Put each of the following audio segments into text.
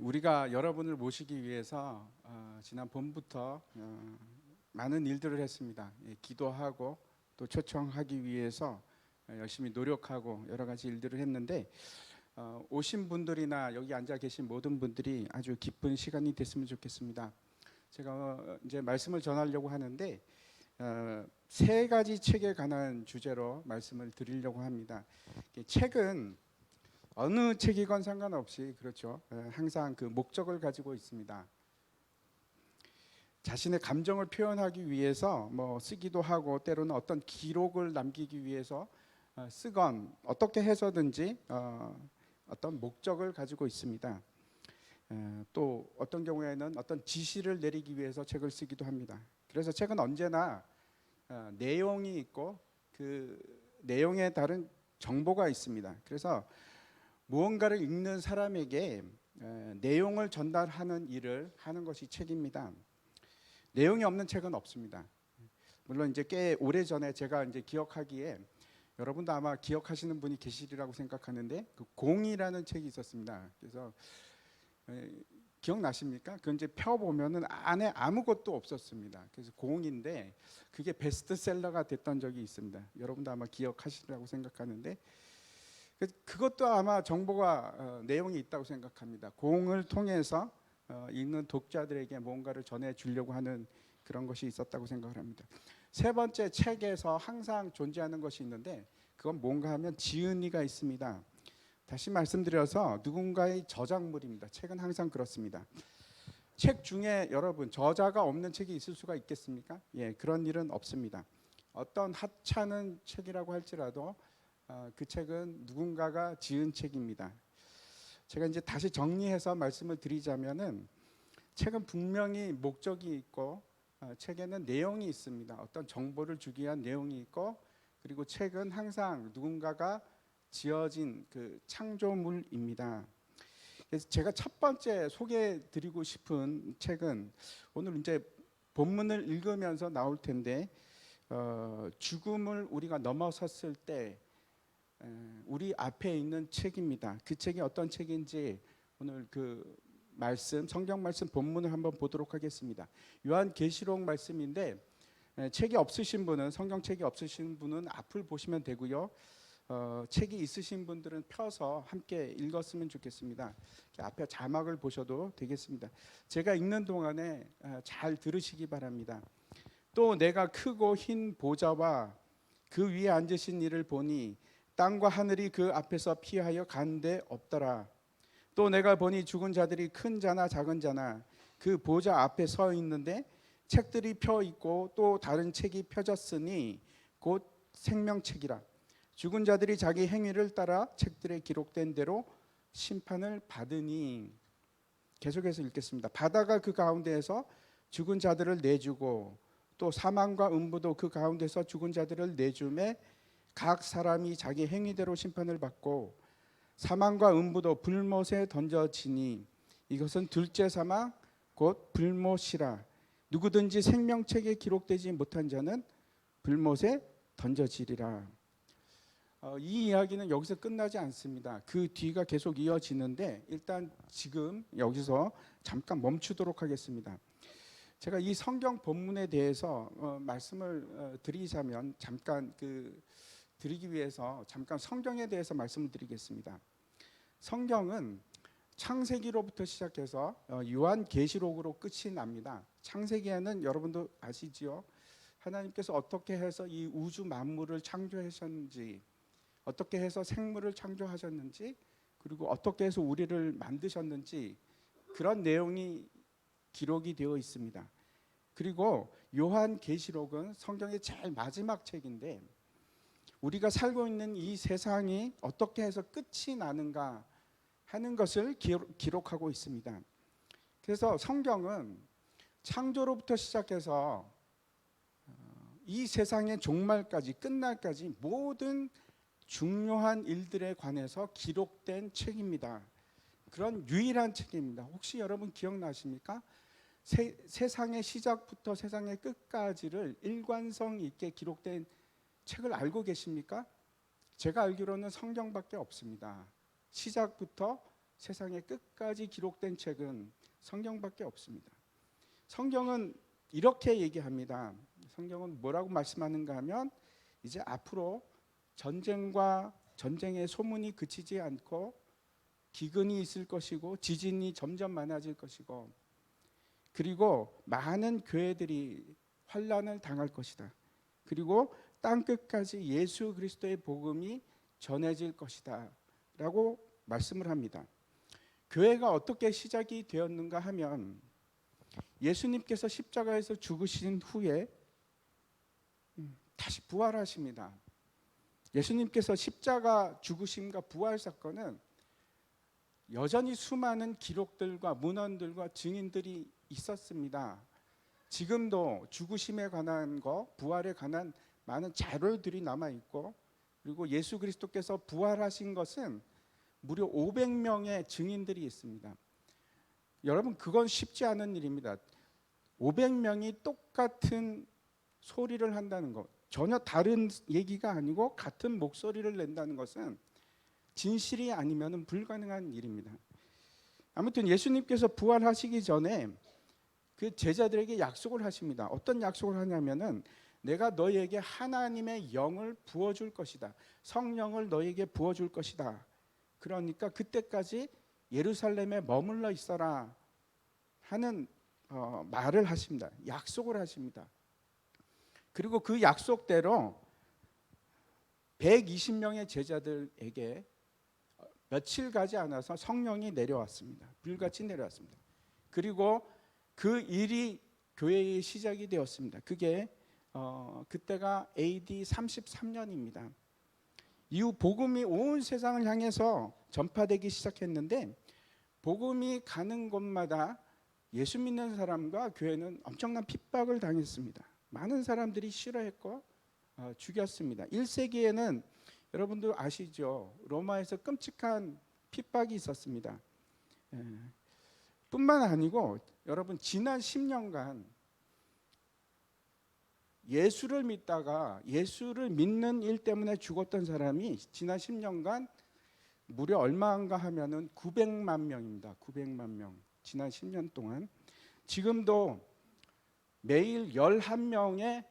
우리가 여러분을 모시기 위해서 지난 봄부터 많은 일들을 했습니다. 기도하고 또 초청하기 위해서 열심히 노력하고 여러 가지 일들을 했는데 오신 분들이나 여기 앉아 계신 모든 분들이 아주 기쁜 시간이 됐으면 좋겠습니다. 제가 이제 말씀을 전하려고 하는데 세 가지 책에 관한 주제로 말씀을 드리려고 합니다. 책은 어느 책이건 상관없이 그렇죠. 항상 그 목적을 가지고 있습니다. 자신의 감정을 표현하기 위해서 쓰기도 하고 때로는 어떤 기록을 남기기 위해서 쓰건 어떻게 해서든지 어떤 목적을 가지고 있습니다. 또 어떤 경우에는 어떤 지시를 내리기 위해서 책을 쓰기도 합니다. 그래서 책은 언제나 내용이 있고 그 내용에 따른 정보가 있습니다. 그래서 무언가를 읽는 사람에게 내용을 전달하는 일을 하는 것이 책입니다. 내용이 없는 책은 없습니다. 물론 이제 꽤 오래 전에 제가 이제 기억하기에 여러분도 아마 기억하시는 분이 계시리라고 생각하는데 그 공이라는 책이 있었습니다. 그래서 기억나십니까? 그 이제 펴 보면은 안에 아무것도 없었습니다. 그래서 공인데 그게 베스트셀러가 됐던 적이 있습니다. 여러분도 아마 기억하시리라고 생각하는데 그것도 아마 정보가 내용이 있다고 생각합니다. 공을 통해서 읽는 독자들에게 뭔가를 전해 주려고 하는 그런 것이 있었다고 생각을 합니다. 세 번째, 책에서 항상 존재하는 것이 있는데 그건 뭔가 하면 지은이가 있습니다. 다시 말씀드려서 누군가의 저작물입니다. 책은 항상 그렇습니다. 책 중에 여러분 저자가 없는 책이 있을 수가 있겠습니까? 예, 그런 일은 없습니다. 어떤 하찮은 책이라고 할지라도 그 책은 누군가가 지은 책입니다. 제가 이제 다시 정리해서 말씀을 드리자면은 책은 분명히 목적이 있고 책에는 내용이 있습니다. 어떤 정보를 주기 위한 내용이 있고 그리고 책은 항상 누군가가 지어진 그 창조물입니다. 그래서 제가 첫 번째 소개해드리고 싶은 책은 오늘 이제 본문을 읽으면서 나올 텐데 죽음을 우리가 넘어섰을 때 우리 앞에 있는 책입니다. 그 책이 어떤 책인지 오늘 그 말씀, 성경 말씀 본문을 한번 보도록 하겠습니다. 요한계시록 말씀인데 책이 없으신 분은 성경책이 없으신 분은 앞을 보시면 되고요. 책이 있으신 분들은 펴서 함께 읽었으면 좋겠습니다. 앞에 자막을 보셔도 되겠습니다. 제가 읽는 동안에 잘 들으시기 바랍니다. 또 내가 크고 흰 보좌와 그 위에 앉으신 이를 보니 땅과 하늘이 그 앞에서 피하여 간 데 없더라. 또 내가 보니 죽은 자들이 큰 자나 작은 자나 그 보좌 앞에 서 있는데 책들이 펴 있고 또 다른 책이 펴졌으니 곧 생명책이라. 죽은 자들이 자기 행위를 따라 책들에 기록된 대로 심판을 받으니. 계속해서 읽겠습니다. 바다가 그 가운데에서 죽은 자들을 내주고 또 사망과 음부도 그 가운데서 죽은 자들을 내주매 각 사람이 자기 행위대로 심판을 받고 사망과 음부도 불못에 던져지니 이것은 둘째 사망 곧 불못이라. 누구든지 생명책에 기록되지 못한 자는 불못에 던져지리라. 이 이야기는 여기서 끝나지 않습니다. 그 뒤가 계속 이어지는데 일단 지금 여기서 잠깐 멈추도록 하겠습니다. 제가 이 성경 본문에 대해서 말씀을 드리자면 잠깐 드리기 위해서 잠깐 성경에 대해서 말씀을 드리겠습니다. 성경은 창세기로부터 시작해서 요한계시록으로 끝이 납니다. 창세기에는 여러분도 아시지요? 하나님께서 어떻게 해서 이 우주 만물을 창조하셨는지, 어떻게 해서 생물을 창조하셨는지, 그리고 어떻게 해서 우리를 만드셨는지 그런 내용이 기록이 되어 있습니다. 그리고 요한계시록은 성경의 제일 마지막 책인데 우리가 살고 있는 이 세상이 어떻게 해서 끝이 나는가 하는 것을 기록하고 있습니다. 그래서 성경은 창조로부터 시작해서 이 세상의 종말까지 끝날까지 모든 중요한 일들에 관해서 기록된 책입니다. 그런 유일한 책입니다. 혹시 여러분 기억나십니까? 세상의 시작부터 세상의 끝까지를 일관성 있게 기록된 책을 알고 계십니까? 제가 알기로는 성경밖에 없습니다. 시작부터 세상에 끝까지 기록된 책은 성경밖에 없습니다. 성경은 이렇게 얘기합니다. 성경은 뭐라고 말씀하는가 하면 이제 앞으로 전쟁과 전쟁의 소문이 그치지 않고 기근이 있을 것이고 지진이 점점 많아질 것이고 그리고 많은 교회들이 환난을 당할 것이다. 그리고 땅 끝까지 예수 그리스도의 복음이 전해질 것이다 라고 말씀을 합니다. 교회가 어떻게 시작이 되었는가 하면 예수님께서 십자가에서 죽으신 후에 다시 부활하십니다. 예수님께서 십자가 죽으심과 부활 사건은 여전히 수많은 기록들과 문헌들과 증인들이 있었습니다. 지금도 죽으심에 관한 거, 부활에 관한 많은 자료들이 남아 있고 그리고 예수 그리스도께서 부활하신 것은 무려 500명의 증인들이 있습니다. 여러분 그건 쉽지 않은 일입니다. 500명이 똑같은 소리를 한다는 것, 전혀 다른 얘기가 아니고 같은 목소리를 낸다는 것은 진실이 아니면 불가능한 일입니다. 아무튼 예수님께서 부활하시기 전에 그 제자들에게 약속을 하십니다. 어떤 약속을 하냐면은 내가 너희에게 하나님의 영을 부어줄 것이다. 성령을 너희에게 부어줄 것이다. 그러니까 그때까지 예루살렘에 머물러 있어라 하는 말을 하십니다. 약속을 하십니다. 그리고 그 약속대로 120명의 제자들에게 며칠 가지 않아서 성령이 내려왔습니다. 불같이 내려왔습니다. 그리고 그 일이 교회의 시작이 되었습니다. 그게 그때가 AD 33년입니다. 이후 복음이 온 세상을 향해서 전파되기 시작했는데 복음이 가는 곳마다 예수 믿는 사람과 교회는 엄청난 핍박을 당했습니다. 많은 사람들이 싫어했고 죽였습니다. 1세기에는 여러분들 아시죠? 로마에서 끔찍한 핍박이 있었습니다. 뿐만 아니고 여러분 지난 10년간 예수를 믿다가 예수를 믿는 일 때문에 죽었던 사람이 지난 10년간 무려 얼마인가 하면은 900만 명입니다. 900만 명. 지난 10년 동안 지금도 매일 11명의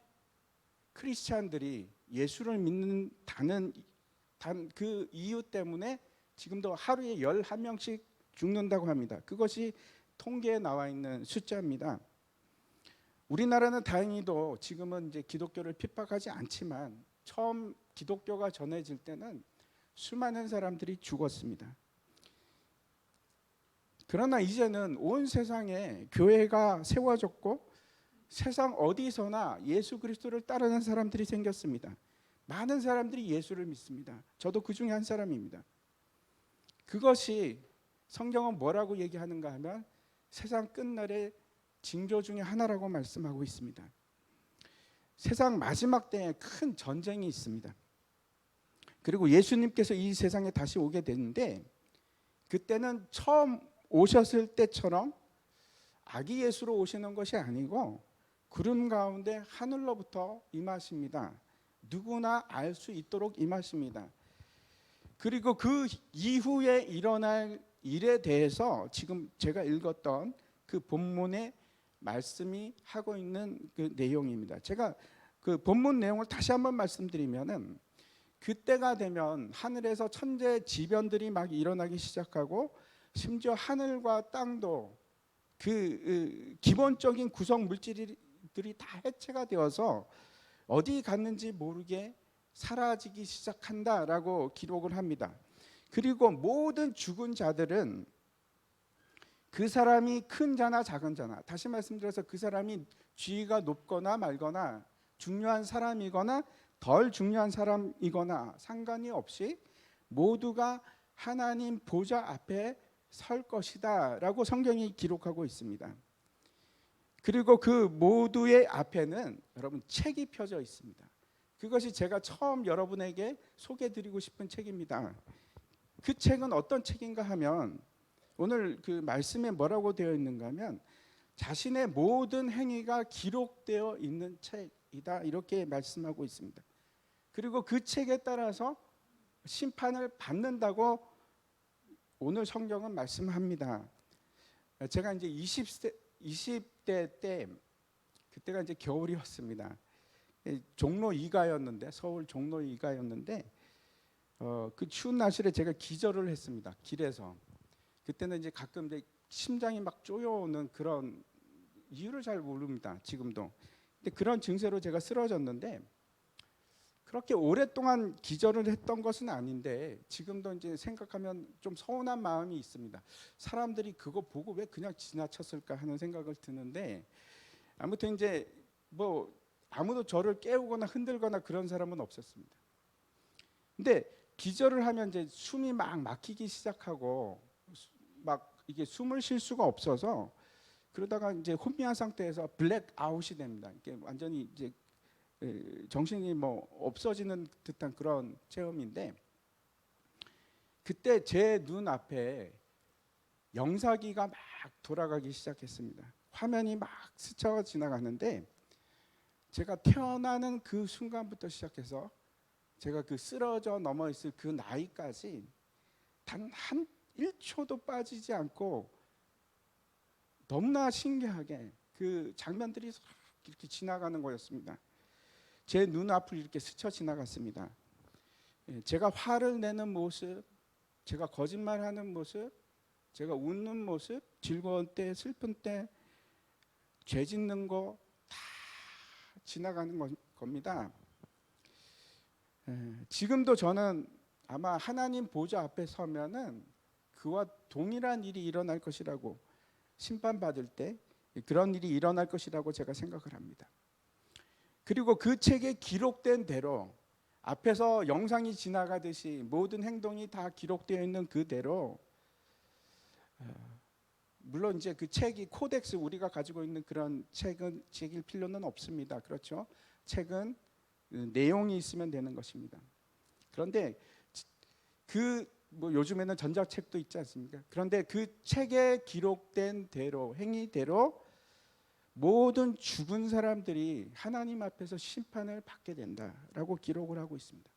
크리스찬들이 예수를 믿는다는 그 이유 때문에 지금도 하루에 11명씩 죽는다고 합니다. 그것이 통계에 나와 있는 숫자입니다. 우리나라는 다행히도 지금은 이제 기독교를 핍박하지 않지만 처음 기독교가 전해질 때는 수많은 사람들이 죽었습니다. 그러나 이제는 온 세상에 교회가 세워졌고 세상 어디서나 예수 그리스도를 따르는 사람들이 생겼습니다. 많은 사람들이 예수를 믿습니다. 저도 그 중에 한 사람입니다. 그것이 성경은 뭐라고 얘기하는가 하면 세상 끝날의 징조 중에 하나라고 말씀하고 있습니다. 세상 마지막 때에 큰 전쟁이 있습니다. 그리고 예수님께서 이 세상에 다시 오게 되는데 그때는 처음 오셨을 때처럼 아기 예수로 오시는 것이 아니고 구름 가운데 하늘로부터 임하십니다. 누구나 알 수 있도록 임하십니다. 그리고 그 이후에 일어날 일에 대해서 지금 제가 읽었던 그 본문의 말씀이 하고 있는 그 내용입니다. 제가 그 본문 내용을 다시 한번 말씀드리면은 그때가 되면 하늘에서 천재 지변들이 막 일어나기 시작하고 심지어 하늘과 땅도 그 기본적인 구성 물질들이 다 해체가 되어서 어디 갔는지 모르게 사라지기 시작한다라고 기록을 합니다. 그리고 모든 죽은 자들은 그 사람이 큰 자나 작은 자나, 다시 말씀드려서 그 사람이 지위가 높거나 말거나 중요한 사람이거나 덜 중요한 사람이거나 상관이 없이 모두가 하나님 보좌 앞에 설 것이다 라고 성경이 기록하고 있습니다. 그리고 그 모두의 앞에는 여러분 책이 펴져 있습니다. 그것이 제가 처음 여러분에게 소개해드리고 싶은 책입니다. 그 책은 어떤 책인가 하면 오늘 그 말씀에 뭐라고 되어 있는가 하면 자신의 모든 행위가 기록되어 있는 책이다 이렇게 말씀하고 있습니다. 그리고 그 책에 따라서 심판을 받는다고 오늘 성경은 말씀합니다. 제가 이제 20대 때 그때가 이제 겨울이었습니다. 종로 2가였는데 서울 종로 2가였는데 그 추운 날씨에 제가 기절을 했습니다. 길에서. 그때는 이제 가끔 이제 심장이 막 쪼여오는 그런 이유를 잘 모릅니다. 지금도. 근데 그런 증세로 제가 쓰러졌는데 그렇게 오랫동안 기절을 했던 것은 아닌데 지금도 이제 생각하면 좀 서운한 마음이 있습니다. 사람들이 그거 보고 왜 그냥 지나쳤을까 하는 생각을 드는데 아무튼 이제 뭐 아무도 저를 깨우거나 흔들거나 그런 사람은 없었습니다. 근데 기절을 하면 이제 숨이 막 막히기 시작하고 막 이게 숨을 쉴 수가 없어서 그러다가 이제 혼미한 상태에서 블랙아웃이 됩니다. 이게 완전히 이제 정신이 뭐 없어지는 듯한 그런 체험인데 그때 제 눈앞에 영사기가 막 돌아가기 시작했습니다. 화면이 막 스쳐 지나가는데 제가 태어나는 그 순간부터 시작해서 제가 그 쓰러져 넘어 있을 그 나이까지 단 한 1초도 빠지지 않고 너무나 신기하게 그 장면들이 이렇게 지나가는 거였습니다. 제 눈앞을 이렇게 스쳐 지나갔습니다. 제가 화를 내는 모습, 제가 거짓말하는 모습, 제가 웃는 모습, 즐거운 때, 슬픈 때, 죄 짓는 거 다 지나가는 겁니다. 지금도 저는 아마 하나님 보좌 앞에 서면은 그와 동일한 일이 일어날 것이라고 심판받을 때 그런 일이 일어날 것이라고 제가 생각을 합니다. 그리고 그 책에 기록된 대로 앞에서 영상이 지나가듯이 모든 행동이 다 기록되어 있는 그대로 물론 이제 그 책이 코덱스 우리가 가지고 있는 그런 책일 필요는 없습니다. 그렇죠? 책은 내용이 있으면 되는 것입니다. 그런데 그 뭐 요즘에는 전자책도 있지 않습니까? 그런데 그 책에 기록된 대로 행위대로 모든 죽은 사람들이 하나님 앞에서 심판을 받게 된다라고 기록을 하고 있습니다.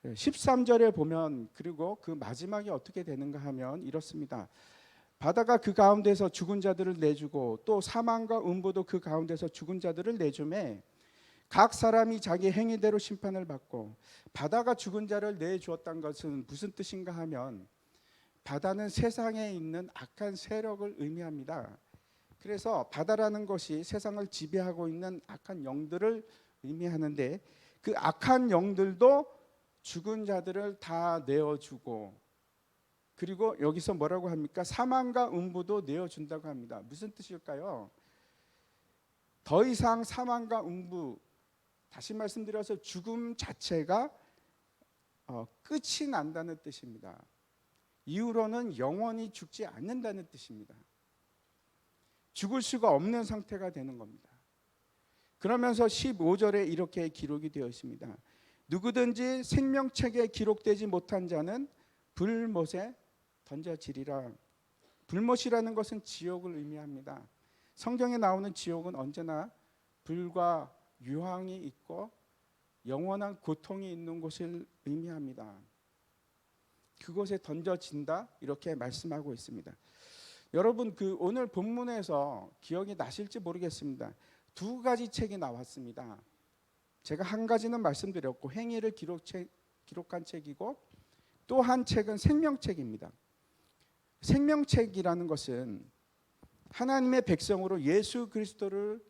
13절에 보면 그리고 그 마지막이 어떻게 되는가 하면 이렇습니다. 바다가 그 가운데서 죽은 자들을 내주고 또 사망과 음부도 그 가운데서 죽은 자들을 내주매 각 사람이 자기 행위대로 심판을 받고 바다가 죽은 자를 내주었다는 것은 무슨 뜻인가 하면 바다는 세상에 있는 악한 세력을 의미합니다. 그래서 바다라는 것이 세상을 지배하고 있는 악한 영들을 의미하는데 그 악한 영들도 죽은 자들을 다 내어주고 그리고 여기서 뭐라고 합니까? 사망과 음부도 내어준다고 합니다. 무슨 뜻일까요? 더 이상 사망과 음부 다시 말씀드려서 죽음 자체가 끝이 난다는 뜻입니다. 이후로는 영원히 죽지 않는다는 뜻입니다. 죽을 수가 없는 상태가 되는 겁니다. 그러면서 15절에 이렇게 기록이 되어 있습니다. 누구든지 생명책에 기록되지 못한 자는 불못에 던져지리라. 불못이라는 것은 지옥을 의미합니다. 성경에 나오는 지옥은 언제나 불과 유황이 있고 영원한 고통이 있는 곳을 의미합니다. 그곳에 던져진다 이렇게 말씀하고 있습니다. 여러분 그 오늘 본문에서 기억이 나실지 모르겠습니다. 두 가지 책이 나왔습니다. 제가 한 가지는 말씀드렸고 행위를 기록한 책이고 또 한 책은 생명책입니다. 생명책이라는 것은 하나님의 백성으로 예수 그리스도를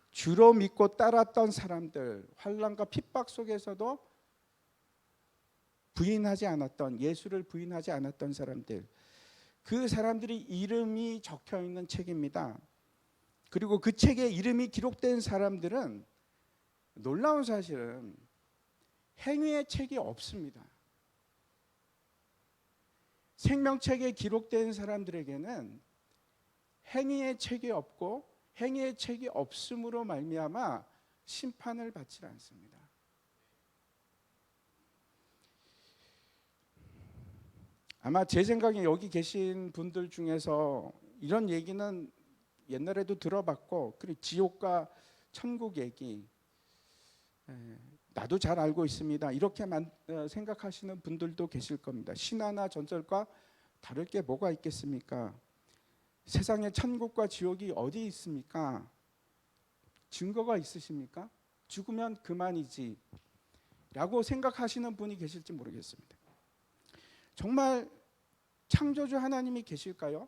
주로 믿고 따랐던 사람들, 환난과 핍박 속에서도 부인하지 않았던, 예수를 부인하지 않았던 사람들, 그 사람들이 이름이 적혀 있는 책입니다. 그리고 그 책에 이름이 기록된 사람들은 놀라운 사실은 행위의 책이 없습니다. 생명책에 기록된 사람들에게는 행위의 책이 없고 행위의 책이 없음으로 말미암아 심판을 받지 않습니다. 아마 제 생각에 여기 계신 분들 중에서 이런 얘기는 옛날에도 들어봤고 그리고 지옥과 천국 얘기 나도 잘 알고 있습니다. 이렇게 생각하시는 분들도 계실 겁니다. 신화나 전설과 다를 게 뭐가 있겠습니까? 세상에 천국과 지옥이 어디 있습니까? 증거가 있으십니까? 죽으면 그만이지 라고 생각하시는 분이 계실지 모르겠습니다. 정말 창조주 하나님이 계실까요?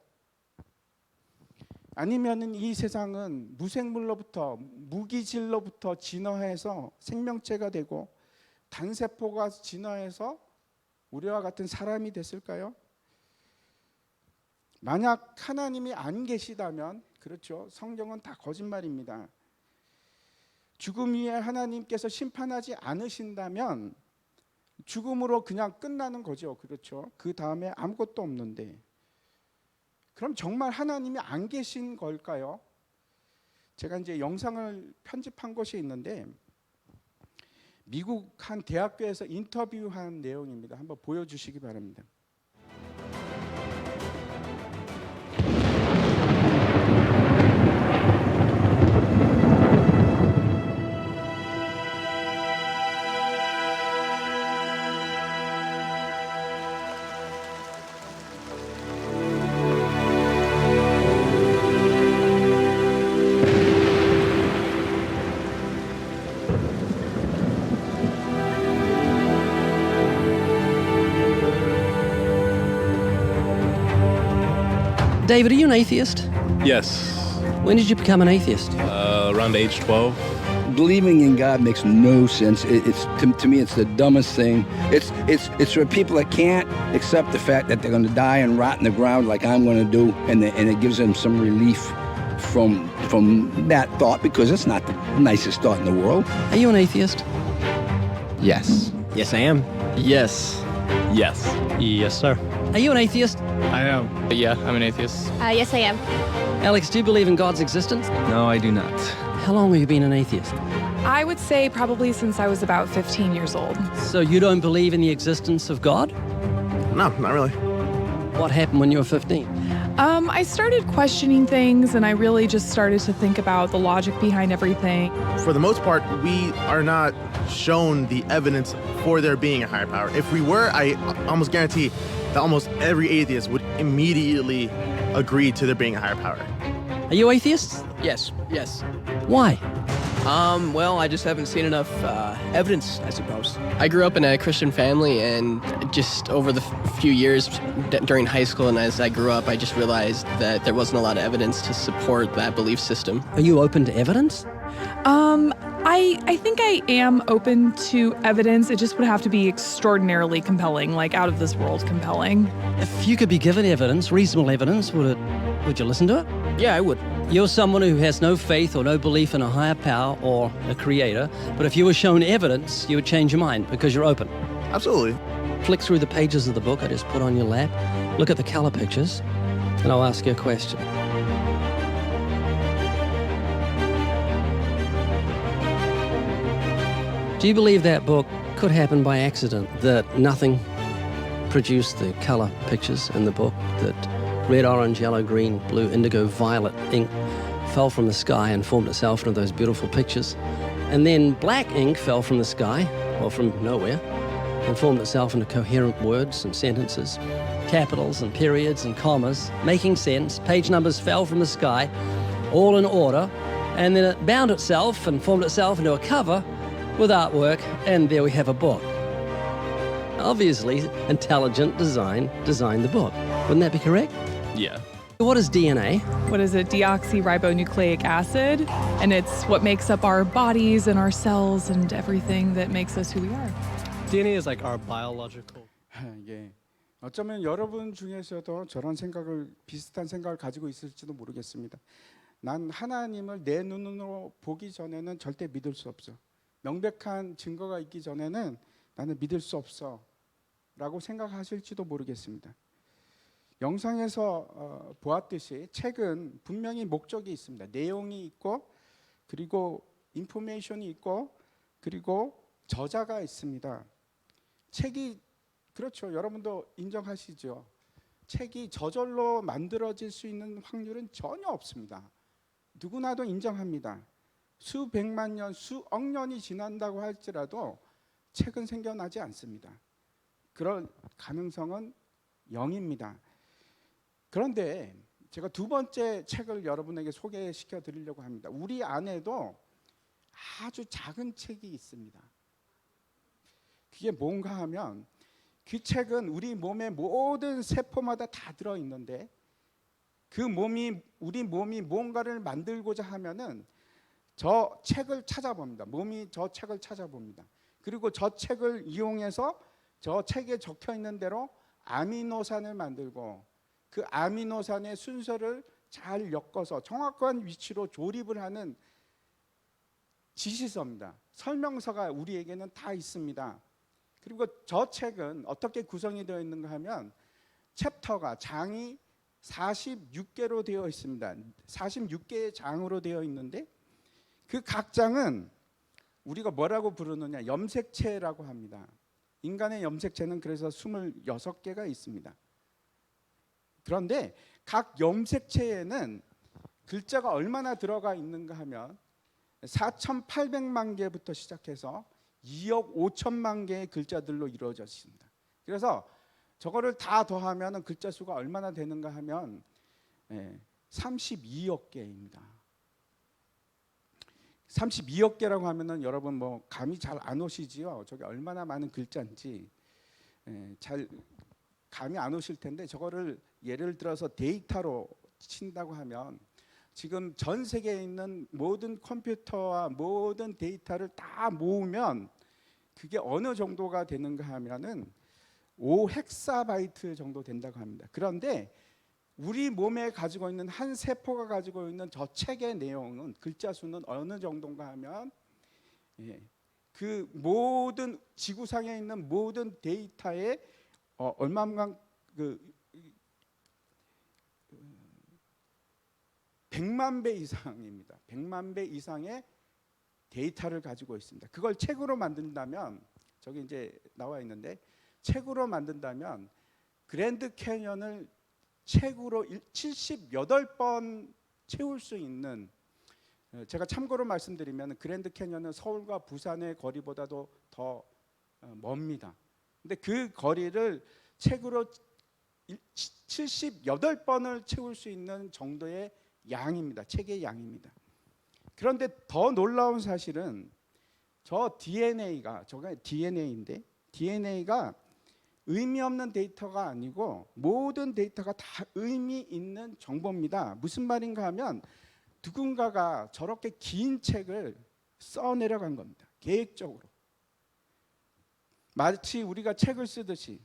아니면 이 세상은 무생물로부터 무기질로부터 진화해서 생명체가 되고 단세포가 진화해서 우리와 같은 사람이 됐을까요? 만약 하나님이 안 계시다면, 그렇죠, 성경은 다 거짓말입니다. 죽음 위에 하나님께서 심판하지 않으신다면 죽음으로 그냥 끝나는 거죠. 그렇죠. 그 다음에 아무것도 없는데, 그럼 정말 하나님이 안 계신 걸까요? 제가 이제 영상을 편집한 것이 있는데 미국 한 대학교에서 인터뷰한 내용입니다. 한번 보여주시기 바랍니다. David, are you an atheist? Yes, When did you become an atheist? around age 12. Believing in God makes no sense. It's to me, it's the dumbest thing. It's for people that can't accept the fact that they're going to die and rot in the ground like I'm going to do, and it gives them some relief from that thought, because it's not the nicest thought in the world. Are you an atheist? Yes. Yes, I am. Yes. Yes. Yes, sir. Are you an atheist? I am. Yeah, I'm an atheist. Yes, I am. Alex, do you believe in God's existence? No, I do not. How long have you been an atheist? I would say probably since I was about 15 years old. So you don't believe in the existence of God? No, not really. What happened when you were 15? I started questioning things and I really just started to think about the logic behind everything. For the most part, we are not shown the evidence for there being a higher power. If we were, I almost guarantee that almost every atheist would immediately agree to there being a higher power. Are you atheists? Yes. Yes. Why? Well, I just haven't seen enough evidence, I suppose. I grew up in a Christian family, and just over the few years during high school and as I grew up, I just realized that there wasn't a lot of evidence to support that belief system. Are you open to evidence? I think I am open to evidence. It just would have to be extraordinarily compelling, like out of this world compelling. If you could be given evidence, reasonable evidence, would you listen to it? Yeah, I would. You're someone who has no faith or no belief in a higher power or a creator, but if you were shown evidence, you would change your mind because you're open. Absolutely. Flick through the pages of the book I just put on your lap, look at the color pictures, and I'll ask you a question. Do you believe that book could happen by accident, that nothing produced the color pictures in the book, that red, orange, yellow, green, blue, indigo, violet ink fell from the sky and formed itself into those beautiful pictures, and then black ink fell from the sky, or from nowhere, and formed itself into coherent words and sentences, capitals and periods and commas, making sense, page numbers fell from the sky, all in order, and then it bound itself and formed itself into a cover with artwork, and there we have a book. Obviously, intelligent design designed the book. Wouldn't that be correct? Yeah. What is DNA? What is it? Deoxyribonucleic acid. And it's what makes up our bodies and our cells and everything that makes us who we are. DNA is like our biological. 예. 어쩌면 여러분 중에서도 저런 생각을 비슷한 생각을 가지고 있을지도 모르겠습니다. 난 하나님을 내 눈으로 보기 전에는 절대 믿을 수 없어. 명백한 증거가 있기 전에는 나는 믿을 수 없어 라고 생각하실지도 모르겠습니다. 영상에서 보았듯이 책은 분명히 목적이 있습니다. 내용이 있고, 그리고 인포메이션이 있고, 그리고 저자가 있습니다. 책이, 그렇죠, 여러분도 인정하시죠. 책이 저절로 만들어질 수 있는 확률은 전혀 없습니다. 누구나도 인정합니다. 수백만 년, 수억 년이 지난다고 할지라도 책은 생겨나지 않습니다. 그런 가능성은 0입니다. 그런데 제가 두 번째 책을 여러분에게 소개시켜 드리려고 합니다. 우리 안에도 아주 작은 책이 있습니다. 그게 뭔가 하면 그 책은 우리 몸의 모든 세포마다 다 들어있는데 우리 몸이 뭔가를 만들고자 하면은 저 책을 찾아봅니다. 몸이 저 책을 찾아봅니다. 그리고 저 책을 이용해서 저 책에 적혀 있는 대로 아미노산을 만들고 그 아미노산의 순서를 잘 엮어서 정확한 위치로 조립을 하는 지시서입니다. 설명서가 우리에게는 다 있습니다. 그리고 저 책은 어떻게 구성이 되어 있는가 하면 챕터가 장이 46개로 되어 있습니다. 46개의 장으로 되어 있는데 그 각 장은 우리가 뭐라고 부르느냐, 염색체라고 합니다. 인간의 염색체는 그래서 26개가 있습니다. 그런데 각 염색체에는 글자가 얼마나 들어가 있는가 하면 4,800만 개부터 시작해서 2억 5천만 개의 글자들로 이루어져 있습니다. 그래서 저거를 다 더하면 글자 수가 얼마나 되는가 하면 32억 개입니다. 32억 개라고 하면은 여러분 뭐 감이 잘 안 오시지요. 저게 얼마나 많은 글자인지 잘 감이 안 오실 텐데 저거를 예를 들어서 데이터로 친다고 하면 지금 전 세계에 있는 모든 컴퓨터와 모든 데이터를 다 모으면 그게 어느 정도가 되는가 하면은 5헥사바이트 정도 된다고 합니다. 그런데 우리 몸에 가지고 있는 한 세포가 가지고 있는 저 책의 내용은 글자 수는 어느 정도인가 하면 그 모든 지구상에 있는 모든 데이터의 얼마만 100만 배 이상입니다. 100만 배 이상의 데이터를 가지고 있습니다. 그걸 책으로 만든다면 저기 이제 나와 있는데 책으로 만든다면 그랜드 캐년을 책으로 78번 채울 수 있는, 제가 참고로 말씀드리면 그랜드 캐년은 서울과 부산의 거리보다도 더 멉니다. 근데 그 거리를 책으로 78번을 채울 수 있는 정도의 양입니다. 책의 양입니다. 그런데 더 놀라운 사실은 저 DNA가 의미 없는 데이터가 아니고 모든 데이터가 다 의미 있는 정보입니다. 무슨 말인가 하면 누군가가 저렇게 긴 책을 써 내려간 겁니다. 계획적으로. 마치 우리가 책을 쓰듯이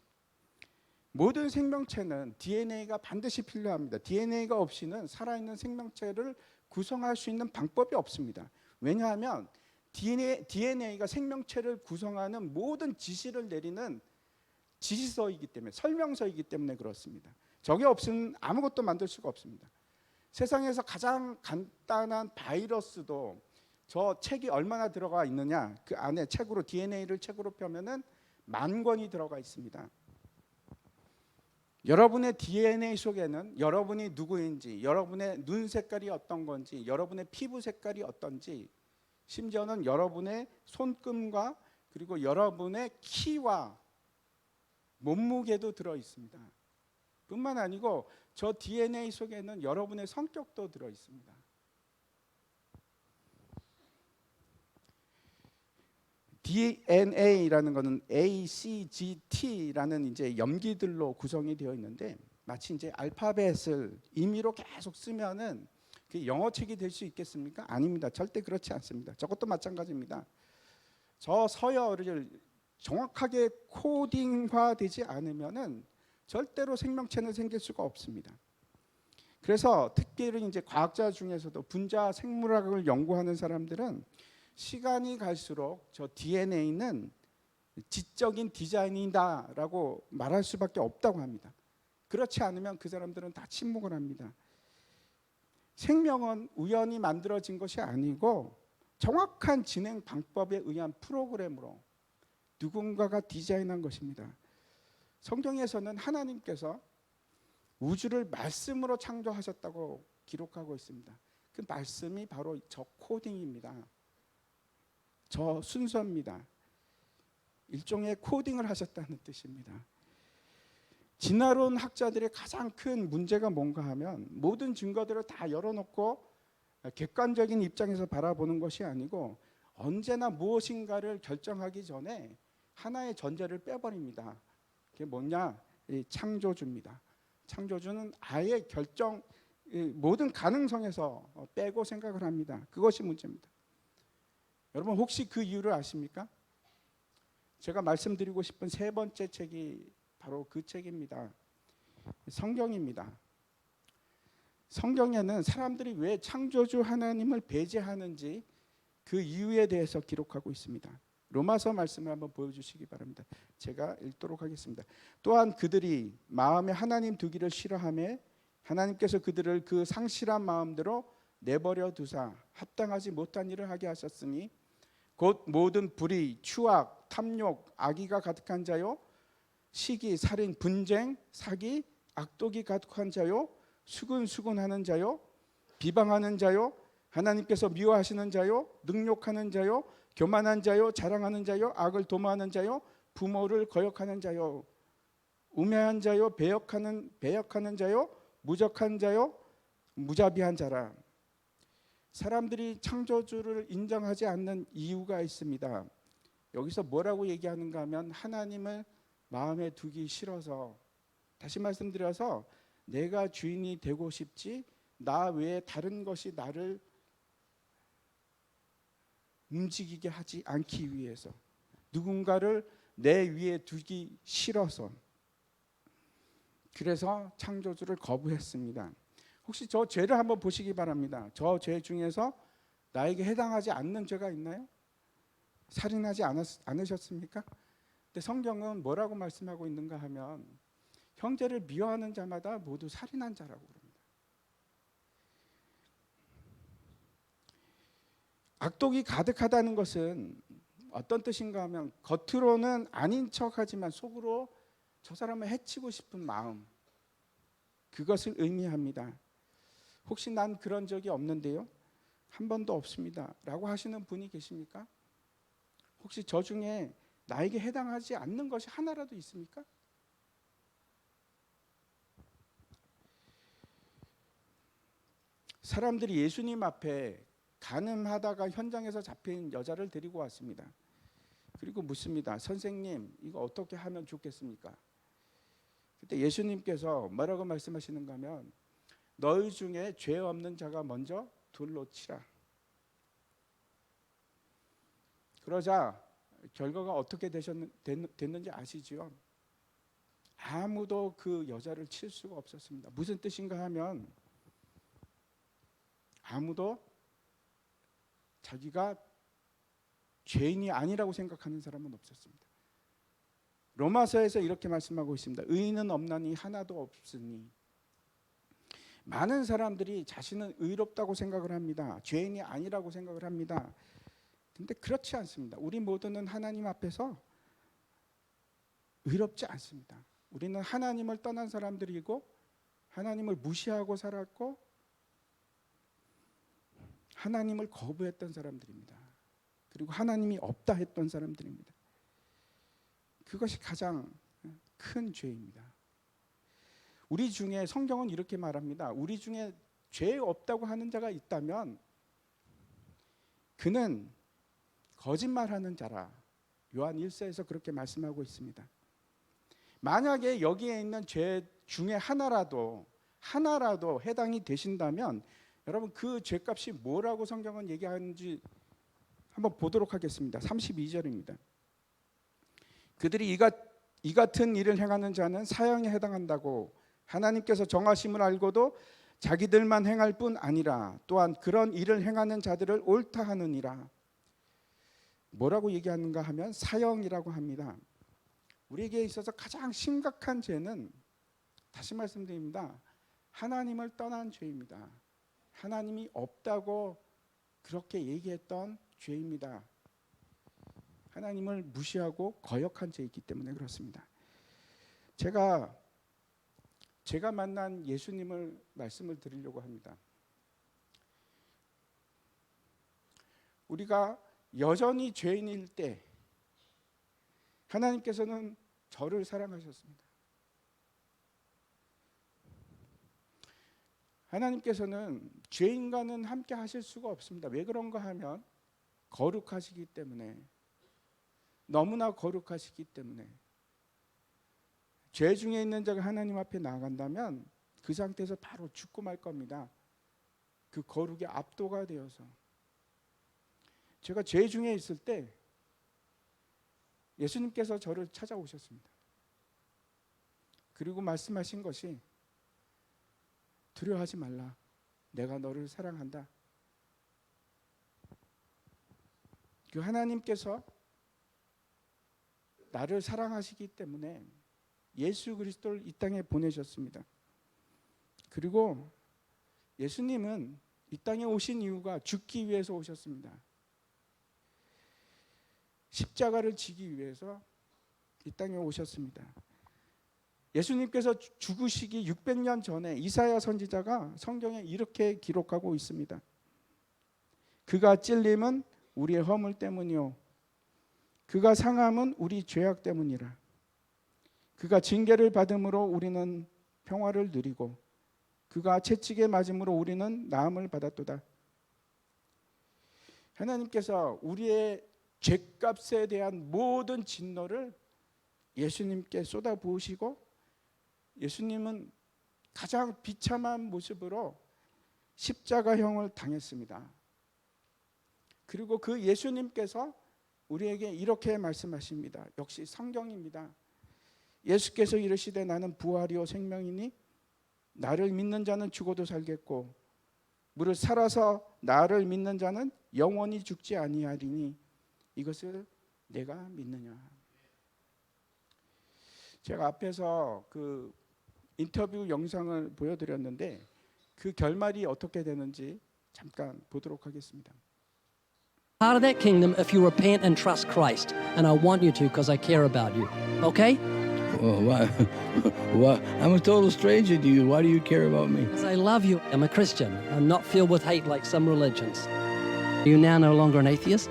모든 생명체는 DNA가 반드시 필요합니다. DNA가 없이는 살아있는 생명체를 구성할 수 있는 방법이 없습니다. 왜냐하면 DNA가 생명체를 구성하는 모든 지시를 내리는 지시서이기 때문에, 설명서이기 때문에 그렇습니다. 저게 없으면 아무것도 만들 수가 없습니다. 세상에서 가장 간단한 바이러스도 저 책이 얼마나 들어가 있느냐, 그 안에 책으로 DNA를 책으로 펴면은 10,000권이 들어가 있습니다. 여러분의 DNA 속에는 여러분이 누구인지, 여러분의 눈 색깔이 어떤 건지, 여러분의 피부 색깔이 어떤지, 심지어는 여러분의 손금과 그리고 여러분의 키와 몸무게도 들어 있습니다. 뿐만 아니고 저 DNA 속에는 여러분의 성격도 들어 있습니다. DNA라는 것은 ACGT라는 이제 염기들로 구성이 되어 있는데 마치 이제 알파벳을 임의로 계속 쓰면은 그 영어책이 될 수 있겠습니까? 아닙니다. 절대 그렇지 않습니다. 저것도 마찬가지입니다. 저 서열을 정확하게 코딩화되지 않으면은 절대로 생명체는 생길 수가 없습니다. 그래서 특별히 이제 과학자 중에서도 분자 생물학을 연구하는 사람들은 시간이 갈수록 저 DNA는 지적인 디자인이다라고 말할 수밖에 없다고 합니다. 그렇지 않으면 그 사람들은 다 침묵을 합니다. 생명은 우연히 만들어진 것이 아니고 정확한 진행 방법에 의한 프로그램으로 누군가가 디자인한 것입니다. 성경에서는 하나님께서 우주를 말씀으로 창조하셨다고 기록하고 있습니다. 그 그 말씀이 바로 저 코딩입니다. 저 순서입니다. 일종의 코딩을 하셨다는 뜻입니다. 진화론 학자들의 가장 큰 문제가 뭔가 하면 모든 증거들을 다 열어놓고 객관적인 입장에서 바라보는 것이 아니고 언제나 무엇인가를 결정하기 전에 하나의 전제를 빼버립니다. 그게 뭐냐? 이 창조주입니다. 창조주는 아예 모든 가능성에서 빼고 생각을 합니다. 그것이 문제입니다. 여러분 혹시 그 이유를 아십니까? 제가 말씀드리고 싶은 세 번째 책이 바로 그 책입니다. 성경입니다. 성경에는 사람들이 왜 창조주 하나님을 배제하는지 그 이유에 대해서 기록하고 있습니다. 로마서 말씀을 한번 보여주시기 바랍니다. 제가 읽도록 하겠습니다. 또한 그들이 마음에 하나님 두기를 싫어하며 하나님께서 그들을 그 상실한 마음대로 내버려 두사 합당하지 못한 일을 하게 하셨으니 곧 모든 불의, 추악, 탐욕, 악의가 가득한 자요 시기, 살인, 분쟁, 사기, 악독이 가득한 자요 수근수근하는 자요 비방하는 자요 하나님께서 미워하시는 자요 능욕하는 자요 교만한 자요 자랑하는 자요 악을 도모하는 자요 부모를 거역하는 자요 우매한 자요 배역하는 자요 무적한 자요 무자비한 자라. 사람들이 창조주를 인정하지 않는 이유가 있습니다. 여기서 뭐라고 얘기하는가 하면 하나님을 마음에 두기 싫어서, 다시 말씀드려서 내가 주인이 되고 싶지 나 외에 다른 것이 나를 움직이게 하지 않기 위해서, 누군가를 내 위에 두기 싫어서, 그래서 창조주를 거부했습니다. 혹시 저 죄를 한번 보시기 바랍니다. 저 죄 중에서 나에게 해당하지 않는 죄가 있나요? 살인하지 않으셨습니까? 근데 성경은 뭐라고 말씀하고 있는가 하면 형제를 미워하는 자마다 모두 살인한 자라고 그럽니다. 악독이 가득하다는 것은 어떤 뜻인가 하면 겉으로는 아닌 척하지만 속으로 저 사람을 해치고 싶은 마음, 그것을 의미합니다. 혹시 난 그런 적이 없는데요? 한 번도 없습니다 라고 하시는 분이 계십니까? 혹시 저 중에 나에게 해당하지 않는 것이 하나라도 있습니까? 사람들이 예수님 앞에 간음하다가 현장에서 잡힌 여자를 데리고 왔습니다. 그리고 묻습니다. 선생님, 이거 어떻게 하면 좋겠습니까? 그때 예수님께서 뭐라고 말씀하시는가 하면 너희 중에 죄 없는 자가 먼저 돌로 치라. 그러자 결과가 어떻게 됐는지 아시죠? 아무도 그 여자를 칠 수가 없었습니다. 무슨 뜻인가 하면 아무도 자기가 죄인이 아니라고 생각하는 사람은 없었습니다. 로마서에서 이렇게 말씀하고 있습니다. 의인은 없나니 하나도 없으니. 많은 사람들이 자신은 의롭다고 생각을 합니다. 죄인이 아니라고 생각을 합니다. 근데 그렇지 않습니다. 우리 모두는 하나님 앞에서 의롭지 않습니다. 우리는 하나님을 떠난 사람들이고 하나님을 무시하고 살았고 하나님을 거부했던 사람들입니다. 그리고 하나님이 없다 했던 사람들입니다. 그것이 가장 큰 죄입니다. 우리 중에 성경은 이렇게 말합니다. 우리 중에 죄 없다고 하는 자가 있다면 그는 거짓말하는 자라. 요한 1서에서 그렇게 말씀하고 있습니다. 만약에 여기에 있는 죄 중에 하나라도 해당이 되신다면 여러분 그 죄값이 뭐라고 성경은 얘기하는지 한번 보도록 하겠습니다. 32절입니다. 그들이 이 같은 일을 행하는 자는 사형에 해당한다고 하나님께서 정하심을 알고도 자기들만 행할 뿐 아니라 또한 그런 일을 행하는 자들을 옳다 하느니라. 뭐라고 얘기하는가 하면 사형이라고 합니다. 우리에게 있어서 가장 심각한 죄는 다시 말씀드립니다. 하나님을 떠난 죄입니다. 하나님이 없다고 그렇게 얘기했던 죄입니다. 하나님을 무시하고 거역한 죄이기 때문에 그렇습니다. 제가 만난 예수님을 말씀을 드리려고 합니다. 우리가 여전히 죄인일 때 하나님께서는 저를 사랑하셨습니다. 하나님께서는 죄인과는 함께 하실 수가 없습니다. 왜 그런가 하면 거룩하시기 때문에, 너무나 거룩하시기 때문에. 죄 중에 있는 자가 하나님 앞에 나아간다면 그 상태에서 바로 죽고 말 겁니다. 그 거룩에 압도가 되어서. 제가 죄 중에 있을 때 예수님께서 저를 찾아오셨습니다. 그리고 말씀하신 것이 두려워하지 말라. 내가 너를 사랑한다. 그 하나님께서 나를 사랑하시기 때문에 예수 그리스도를 이 땅에 보내셨습니다. 그리고 예수님은 이 땅에 오신 이유가 죽기 위해서 오셨습니다. 십자가를 지기 위해서 이 땅에 오셨습니다. 예수님께서 죽으시기 600년 전에 이사야 선지자가 성경에 이렇게 기록하고 있습니다. 그가 찔림은 우리의 허물 때문이요 그가 상함은 우리 죄악 때문이라. 그가 징계를 받음으로 우리는 평화를 누리고 그가 채찍에 맞음으로 우리는 나음을 받았도다. 하나님께서 우리의 죄값에 대한 모든 진노를 예수님께 쏟아부으시고 예수님은 가장 비참한 모습으로 십자가형을 당했습니다. 그리고 그 예수님께서 우리에게 이렇게 말씀하십니다. 역시 성경입니다. 예수께서 이르시되 나는 부활이요 생명이니 나를 믿는 자는 죽어도 살겠고 무릇 살아서 나를 믿는 자는 영원히 죽지 아니하리니 이것을 내가 믿느냐. 제가 앞에서 그 인터뷰 영상을 보여드렸는데 그 결말이 어떻게 되는지 잠깐 보도록 하겠습니다. Part of that kingdom if you repent and trust Christ. And I want you to because I care about you. Okay? Well, why? Why? I'm a total stranger to you. Why do you care about me? Because I love you. I'm a Christian. I'm not filled with hate like some religions. Are you now no longer an atheist?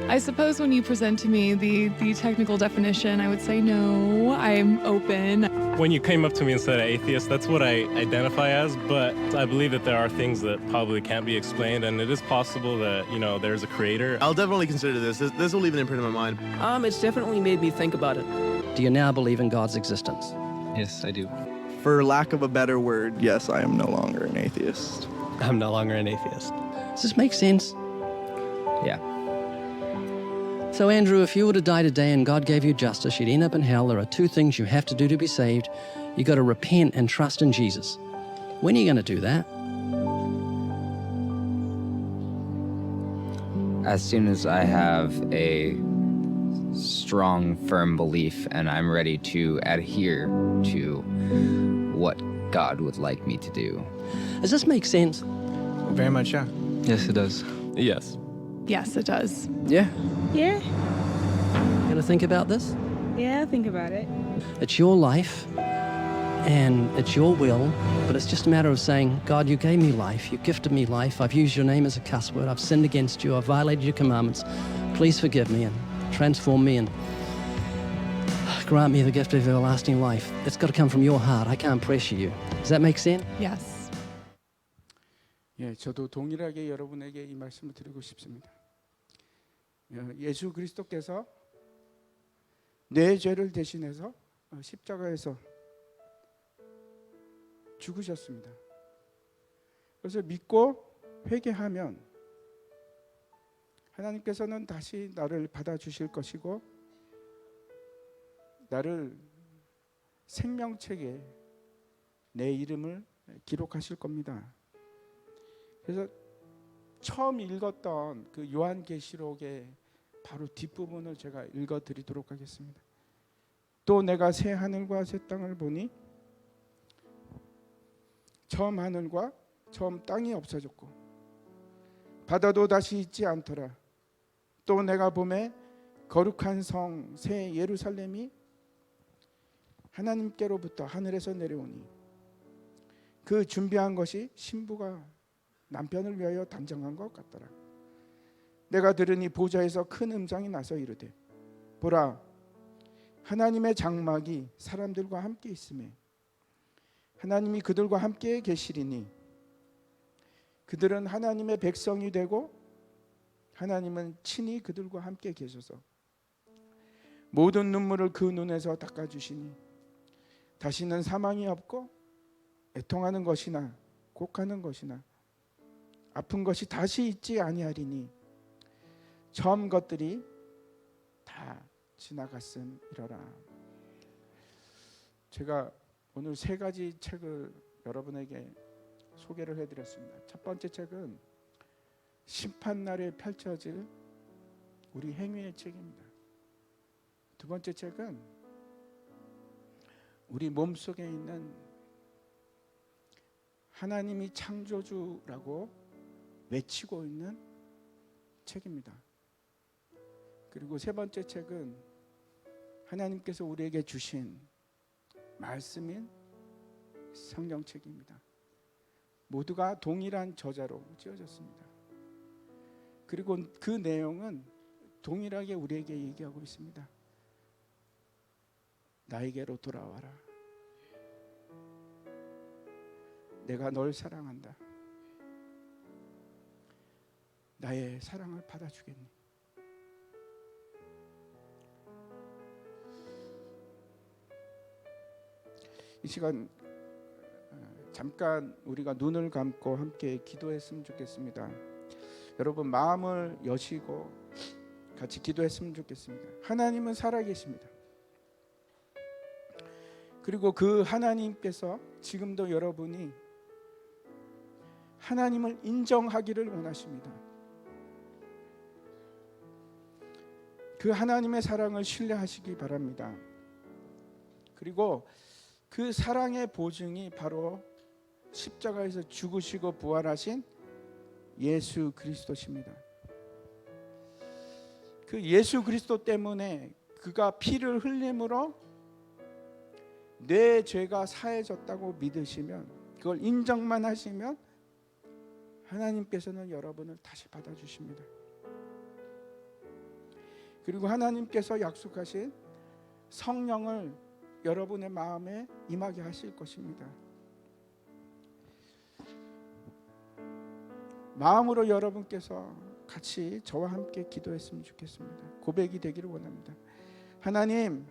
I suppose when you present to me the technical definition, I would say no, I'm open. When you came up to me and said atheist, that's what I identify as, but I believe that there are things that probably can't be explained, and it is possible that, there's a creator. I'll definitely consider this. This will leave an imprint in my mind. It's definitely made me think about it. Do you now believe in God's existence? Yes, I do. For lack of a better word, yes, I am no longer an atheist. I'm no longer an atheist. Does this make sense? Yeah. So, Andrew, if you were to die today and God gave you justice, you'd end up in hell. There are two things you have to do to be saved. You've got to repent and trust in Jesus. When are you going to do that? As soon as I have a strong, firm belief and I'm ready to adhere to what God would like me to do. Does this make sense? Very much, yeah. Yes, it does. Yes. Yes, it does. Yeah. Yeah, Going to think about this? yeah, think about it. It's your life and it's your will, but it's just a matter of saying, God, you gave me life, you gifted me life, I've used your name as a cuss word, I've sinned against you, I've violated your commandments. Please forgive me and transform me and grant me the gift of everlasting life. It's got to come from your heart. I can't pressure you. Does that make sense? Yes. 예, 저도 동일하게 여러분에게 이 말씀을 드리고 싶습니다. 예수 그리스도께서 내 죄를 대신해서 십자가에서 죽으셨습니다. 그래서 믿고 회개하면 하나님께서는 다시 나를 받아주실 것이고 나를 생명책에 내 이름을 기록하실 겁니다. 그래서 처음 읽었던 그 요한계시록의 바로 뒷부분을 제가 읽어드리도록 하겠습니다. 또 내가 새 하늘과 새 땅을 보니 처음 하늘과 처음 땅이 없어졌고 바다도 다시 있지 않더라. 또 내가 보매 거룩한 성 새 예루살렘이 하나님께로부터 하늘에서 내려오니 그 준비한 것이 신부가 남편을 위하여 단장한 것 같더라. 내가 들으니 보좌에서 큰 음성이 나서 이르되 보라 하나님의 장막이 사람들과 함께 있음에 하나님이 그들과 함께 계시리니 그들은 하나님의 백성이 되고 하나님은 친히 그들과 함께 계셔서 모든 눈물을 그 눈에서 닦아주시니 다시는 사망이 없고 애통하는 것이나 곡하는 것이나 아픈 것이 다시 있지 아니하리니 처음 것들이 다 지나갔음이러라. 제가 오늘 세 가지 책을 여러분에게 소개를 해드렸습니다. 첫 번째 책은 심판날에 펼쳐질 우리 행위의 책입니다. 두 번째 책은 우리 몸속에 있는 하나님이 창조주라고 외치고 있는 책입니다. 그리고 세 번째 책은 하나님께서 우리에게 주신 말씀인 성경책입니다. 모두가 동일한 저자로 지어졌습니다. 그리고 그 내용은 동일하게 우리에게 얘기하고 있습니다. 나에게로 돌아와라. 내가 널 사랑한다. 나의 사랑을 받아주겠니? 이 시간 잠깐 우리가 눈을 감고 함께 기도했으면 좋겠습니다. 여러분 마음을 여시고 같이 기도했으면 좋겠습니다. 하나님은 살아계십니다. 그리고 그 하나님께서 지금도 여러분이 하나님을 인정하기를 원하십니다. 그 하나님의 사랑을 신뢰하시기 바랍니다. 그리고 그 사랑의 보증이 바로 십자가에서 죽으시고 부활하신 예수 그리스도십니다. 그 예수 그리스도 때문에 그가 피를 흘림으로 내 죄가 사해졌다고 믿으시면, 그걸 인정만 하시면 하나님께서는 여러분을 다시 받아주십니다. 그리고 하나님께서 약속하신 성령을 여러분의 마음에 임하게 하실 것입니다. 마음으로 여러분께서 같이 저와 함께 기도했으면 좋겠습니다. 고백이 되기를 원합니다. 하나님,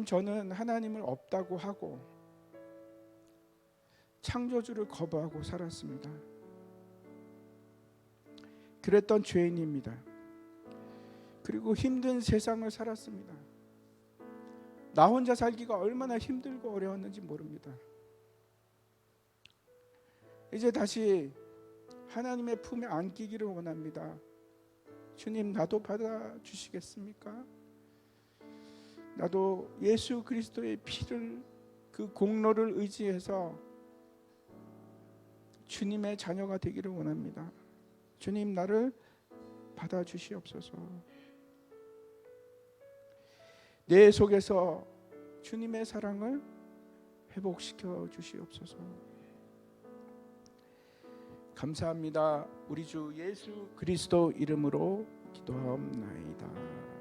저는 하나님을 없다고 하고 창조주를 거부하고 살았습니다. 그랬던 죄인입니다. 그리고 힘든 세상을 살았습니다. 나 혼자 살기가 얼마나 힘들고 어려웠는지 모릅니다. 이제 다시 하나님의 품에 안기기를 원합니다. 주님, 나도 받아주시겠습니까? 나도 예수 그리스도의 피를, 그 공로를 의지해서 주님의 자녀가 되기를 원합니다. 주님, 나를 받아주시옵소서. 내 속에서 주님의 사랑을 회복시켜 주시옵소서. 감사합니다. 우리 주 예수 그리스도 이름으로 기도하옵나이다.